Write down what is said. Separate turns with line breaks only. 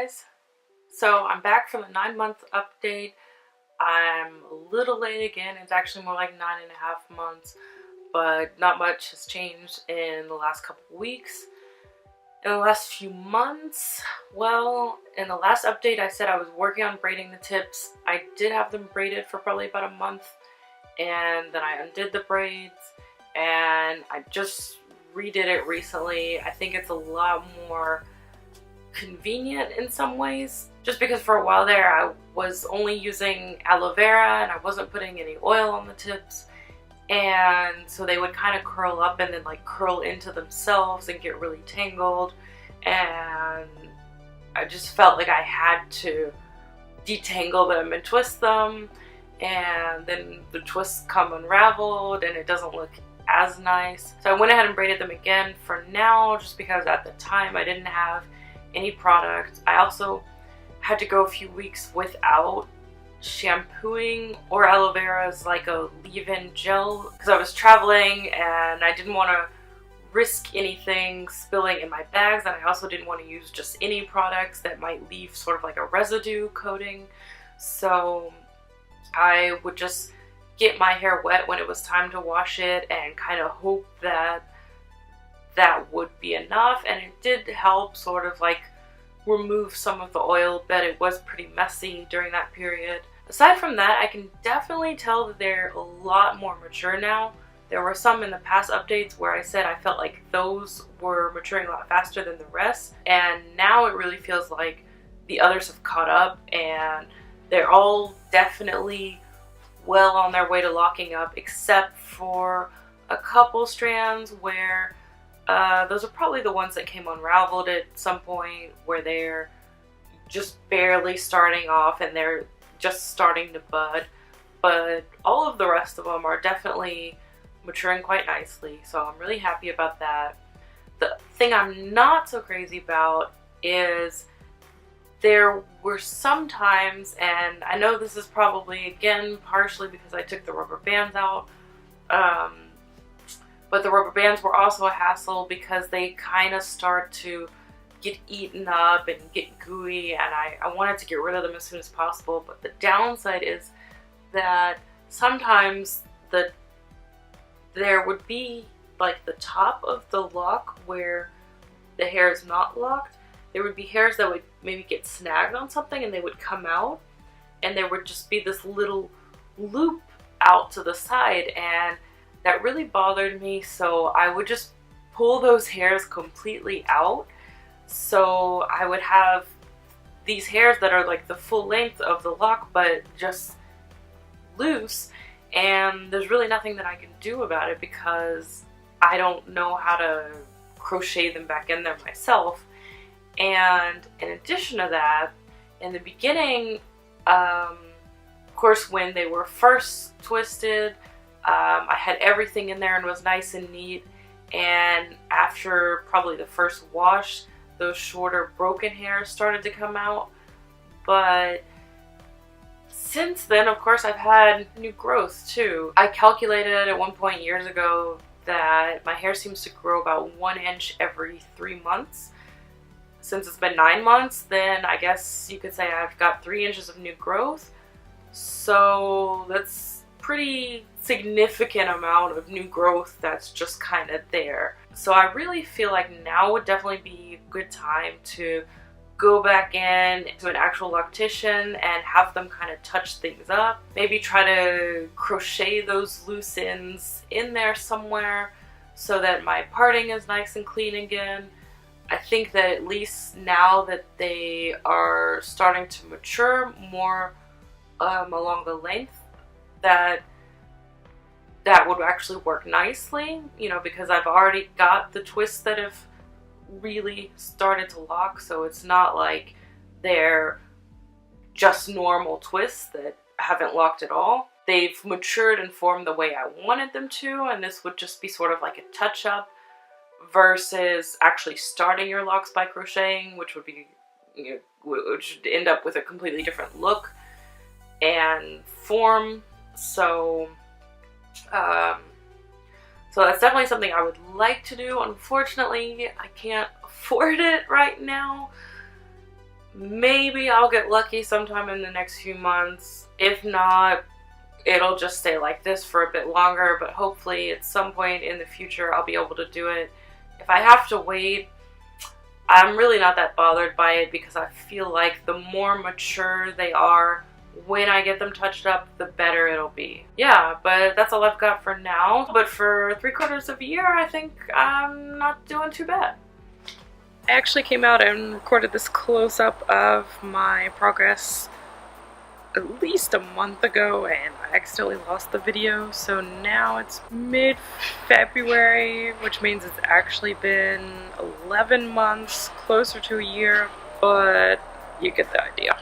guys. So I'm back from the 9-month update. I'm a little late again. It's actually more like 9.5 months, but not much has changed in the last couple of weeks. In the last few months, well, in the last update I said I was working on braiding the tips. I did have them braided for probably about a month, and then I undid the braids and I just redid it recently. I think it's a lot more convenient in some ways, just because for a while there I was only using aloe vera and I wasn't putting any oil on the tips, and so they would kind of curl up and then like curl into themselves and get really tangled, and I just felt like I had to detangle them and twist them, and then the twists come unraveled and it doesn't look as nice. So I went ahead and braided them again for now, just because at the time I didn't have any product. I also had to go a few weeks without shampooing or aloe vera as like a leave-in gel because I was traveling and I didn't want to risk anything spilling in my bags, and I also didn't want to use just any products that might leave sort of like a residue coating. So I would just get my hair wet when it was time to wash it and kind of hope that that would be enough, and it did help sort of like remove some of the oil, but it was pretty messy during that period. Aside from that, I can definitely tell that they're a lot more mature now. There were some in the past updates where I said I felt like those were maturing a lot faster than the rest, and now it really feels like the others have caught up and they're all definitely well on their way to locking up, except for a couple strands where those are probably the ones that came unraveled at some point, where they're just barely starting off and they're just starting to bud. But all of the rest of them are definitely maturing quite nicely, so I'm really happy about that. The thing I'm not so crazy about is there were some times, and I know this is probably again partially because I took the rubber bands out, but the rubber bands were also a hassle because they kind of start to get eaten up and get gooey, and I wanted to get rid of them as soon as possible. But the downside is that sometimes there would be like the top of the lock where the hair is not locked. There would be hairs that would maybe get snagged on something and they would come out, and there would just be this little loop out to the side, and that really bothered me. So I would just pull those hairs completely out. So I would have these hairs that are like the full length of the lock but just loose, and there's really nothing that I can do about it because I don't know how to crochet them back in there myself. And in addition to that, in the beginning, of course when they were first twisted, I had everything in there and was nice and neat, and after probably the first wash, those shorter broken hairs started to come out. But since then, of course, I've had new growth too. I calculated at one point years ago that my hair seems to grow about 1 inch every 3 months. Since it's been 9 months, then I guess you could say I've got 3 inches of new growth. So that's pretty significant amount of new growth that's just kind of there. So I really feel like now would definitely be a good time to go back in to an actual loctician and have them kind of touch things up. Maybe try to crochet those loose ends in there somewhere so that my parting is nice and clean again. I think that at least now that they are starting to mature more along the length, that would actually work nicely, you know, because I've already got the twists that have really started to lock, so it's not like they're just normal twists that haven't locked at all. They've matured and formed the way I wanted them to, and this would just be sort of like a touch-up versus actually starting your locks by crocheting, which would be, you know, which would end up with a completely different look and form. So that's definitely something I would like to do. Unfortunately, I can't afford it right now. Maybe I'll get lucky sometime in the next few months. If not, it'll just stay like this for a bit longer, but hopefully at some point in the future I'll be able to do it. If I have to wait, I'm really not that bothered by it because I feel like the more mature they are when I get them touched up, the better it'll be. Yeah, but that's all I've got for now. But for 3/4 of a year, I think I'm not doing too bad. I actually came out and recorded this close-up of my progress at least a month ago, and I accidentally lost the video, so now it's mid-February, which means it's actually been 11 months, closer to a year, but you get the idea.